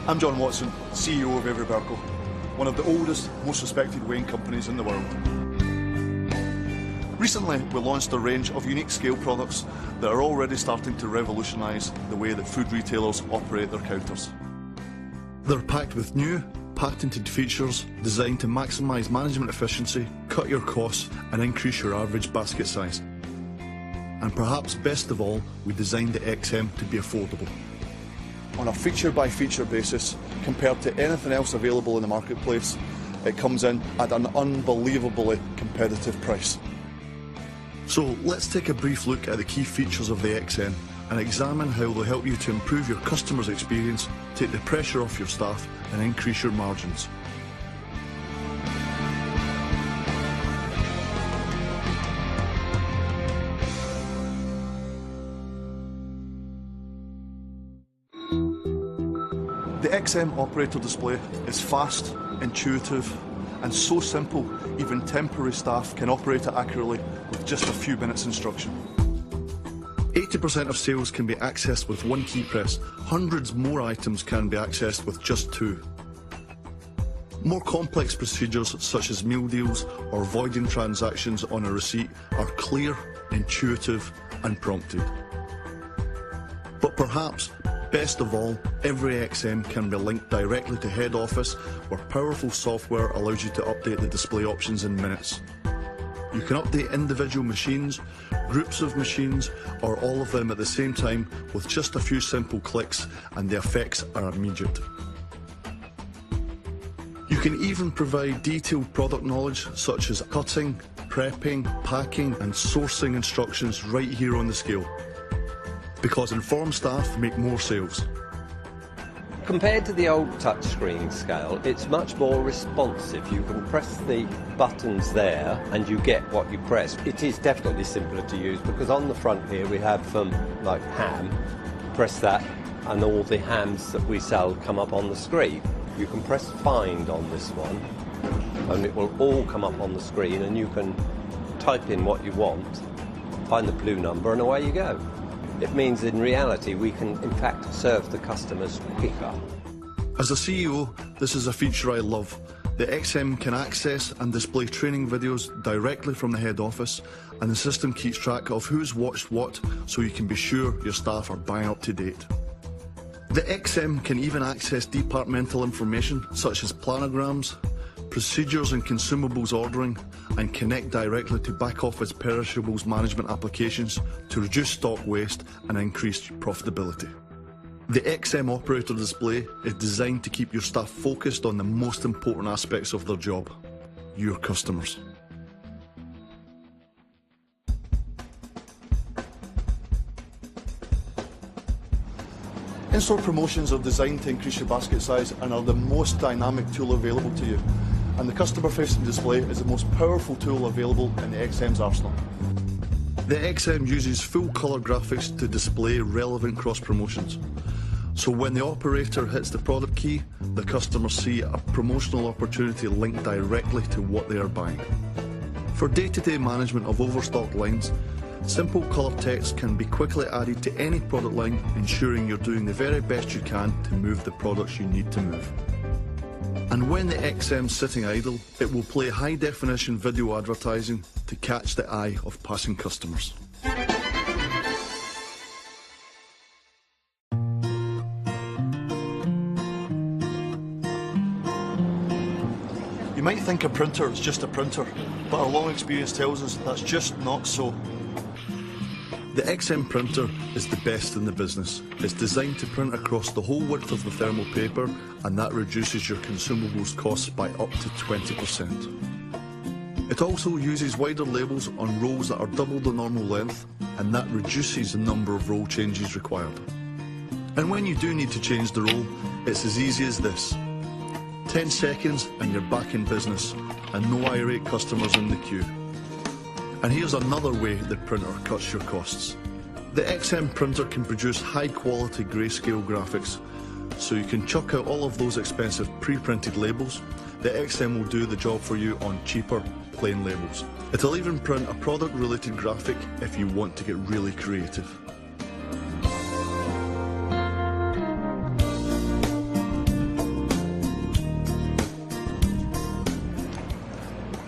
I'm John Watson, CEO of Avery Berkel, one of the oldest, most respected weighing companies in the world. Recently, we launched a range of unique scale products that are already starting to revolutionise the way that food retailers operate their counters. They're packed with new, patented features designed to maximise management efficiency, cut your costs and increase your average basket size. And perhaps best of all, we designed the XM to be affordable. On a feature-by-feature basis, compared to anything else available in the marketplace, it comes in at an unbelievably competitive price. So let's take a brief look at the key features of the XM and examine how they'll help you to improve your customer's experience, take the pressure off your staff and increase your margins. The XM operator display is fast, intuitive and so simple even temporary staff can operate it accurately with just a few minutes instruction. 80% of sales can be accessed with one key press. Hundreds more items can be accessed with just two. More complex procedures such as meal deals or voiding transactions on a receipt are clear, intuitive and prompted. But perhaps best of all, every XM can be linked directly to head office where powerful software allows you to update the display options in minutes. You can update individual machines, groups of machines or all of them at the same time with just a few simple clicks and the effects are immediate. You can even provide detailed product knowledge such as cutting, prepping, packing and sourcing instructions right here on the scale. Because informed staff make more sales. Compared to the old touchscreen scale, it's much more responsive. You can press the buttons there and you get what you press. It is definitely simpler to use because on the front here we have like ham. Press that and all the hams that we sell come up on the screen. You can press find on this one and it will all come up on the screen and you can type in what you want, find the blue number and away you go. It means in reality we can in fact serve the customers quicker. As a CEO, this is a feature I love. The XM can access and display training videos directly from the head office and the system keeps track of who's watched what so you can be sure your staff are bang up to date. The XM can even access departmental information such as planograms, procedures and consumables ordering and connect directly to back office perishables management applications to reduce stock waste and increase profitability. The XM operator display is designed to keep your staff focused on the most important aspects of their job, your customers. In-store promotions are designed to increase your basket size and are the most dynamic tool available to you. And the customer-facing display is the most powerful tool available in the XM's arsenal. The XM uses full colour graphics to display relevant cross-promotions. So when the operator hits the product key, the customers see a promotional opportunity linked directly to what they are buying. For day-to-day management of overstocked lines, simple colour text can be quickly added to any product line, ensuring you're doing the very best you can to move the products you need to move. And when the XM's sitting idle, it will play high-definition video advertising to catch the eye of passing customers. You might think a printer is just a printer, but our long experience tells us that's just not so. The XM printer is the best in the business. It's designed to print across the whole width of the thermal paper and that reduces your consumables costs by up to 20%. It also uses wider labels on rolls that are double the normal length and that reduces the number of roll changes required. And when you do need to change the roll, it's as easy as this. 10 seconds and you're back in business and no irate customers in the queue. And here's another way the printer cuts your costs. The XM printer can produce high quality grayscale graphics, so you can chuck out all of those expensive pre-printed labels. The XM will do the job for you on cheaper, plain labels. It'll even print a product related graphic if you want to get really creative.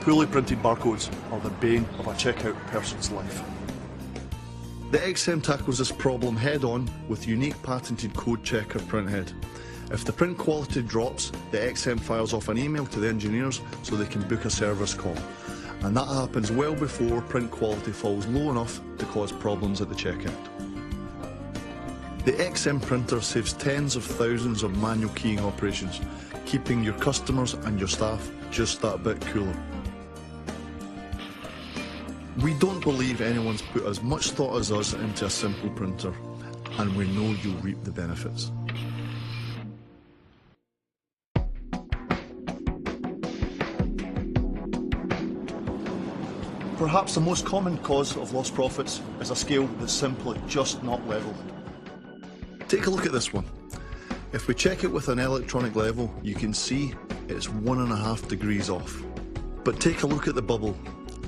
Poorly printed barcodes are the bane of a checkout person's life. The XM tackles this problem head on with unique patented code checker printhead. If the print quality drops, the XM fires off an email to the engineers so they can book a service call. And that happens well before print quality falls low enough to cause problems at the checkout. The XM printer saves tens of thousands of manual keying operations, keeping your customers and your staff just that bit cooler. We don't believe anyone's put as much thought as us into a simple printer, and we know you'll reap the benefits. Perhaps the most common cause of lost profits is a scale that's simply just not level. Take a look at this one. If we check it with an electronic level, you can see it's 1.5 degrees off. But take a look at the bubble.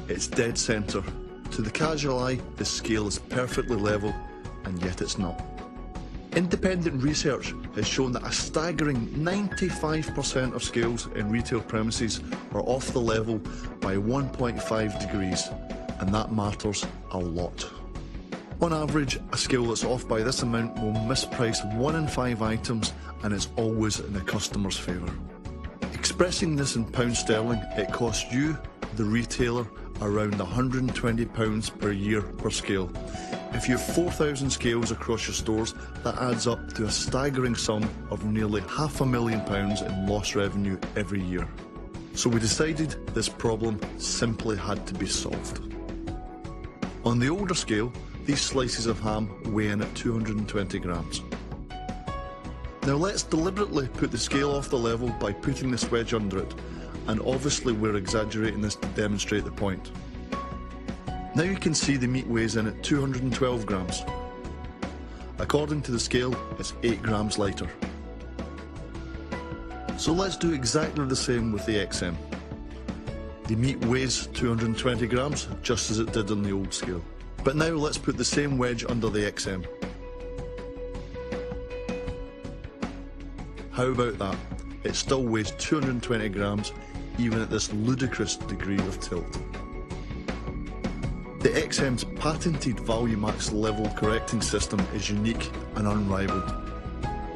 It's dead centre. To the casual eye, the scale is perfectly level, and yet it's not. Independent research has shown that a staggering 95% of scales in retail premises are off the level by 1.5 degrees, and that matters a lot. On average, a scale that's off by this amount will misprice 1 in 5 items, and it's always in the customer's favour. Expressing this in pounds sterling, it costs you, the retailer, around £120 per year per scale. If you have 4,000 scales across your stores, that adds up to a staggering sum of nearly £500,000 in lost revenue every year. So we decided this problem simply had to be solved. On the older scale, these slices of ham weigh in at 220 grams. Now let's deliberately put the scale off the level by putting this wedge under it, and obviously we're exaggerating this to demonstrate the point. Now you can see the meat weighs in at 212 grams. According to the scale, it's 8 grams lighter. So let's do exactly the same with the XM. The meat weighs 220 grams, just as it did on the old scale. But now let's put the same wedge under the XM. How about that? It still weighs 220 grams, even at this ludicrous degree of tilt. The XM's patented ValueMax level correcting system is unique and unrivaled.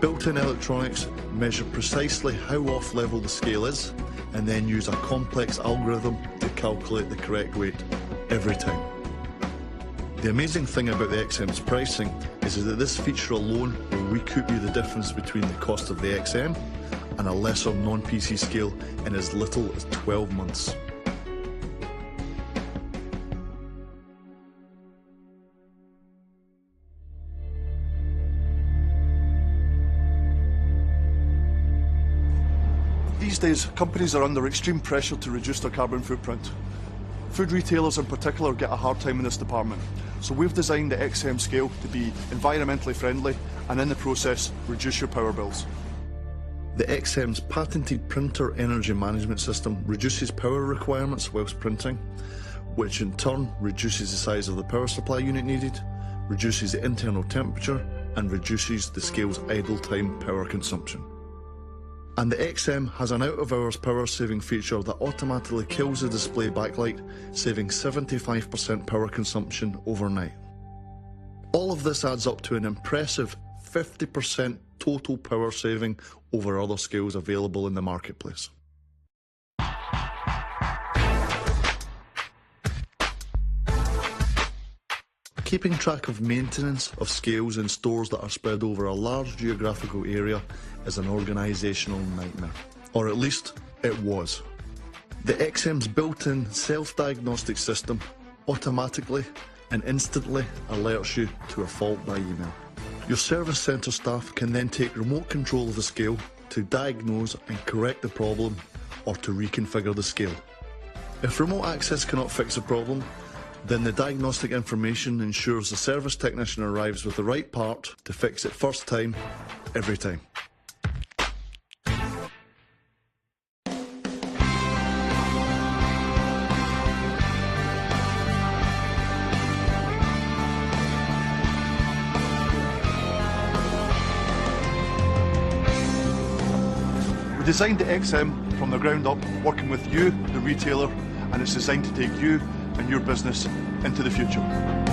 Built-in electronics measure precisely how off-level the scale is, and then use a complex algorithm to calculate the correct weight every time. The amazing thing about the XM's pricing is that this feature alone will recoup you the difference between the cost of the XM and a lesser non-PC scale in as little as 12 months. These days, companies are under extreme pressure to reduce their carbon footprint. Food retailers in particular get a hard time in this department, so we've designed the XM scale to be environmentally friendly and in the process reduce your power bills. The XM's patented printer energy management system reduces power requirements whilst printing, which in turn reduces the size of the power supply unit needed, reduces the internal temperature, and reduces the scale's idle time power consumption. And the XM has an out-of-hours power saving feature that automatically kills the display backlight, saving 75% power consumption overnight. All of this adds up to an impressive 50% total power saving over other scales available in the marketplace. Keeping track of maintenance of scales in stores that are spread over a large geographical area is an organisational nightmare. Or at least, it was. The XM's built-in self-diagnostic system automatically and instantly alerts you to a fault by email. Your service centre staff can then take remote control of the scale to diagnose and correct the problem or to reconfigure the scale. If remote access cannot fix the problem, then the diagnostic information ensures the service technician arrives with the right part to fix it first time, every time. We designed the XM from the ground up, working with you, the retailer, and it's designed to take you and your business into the future.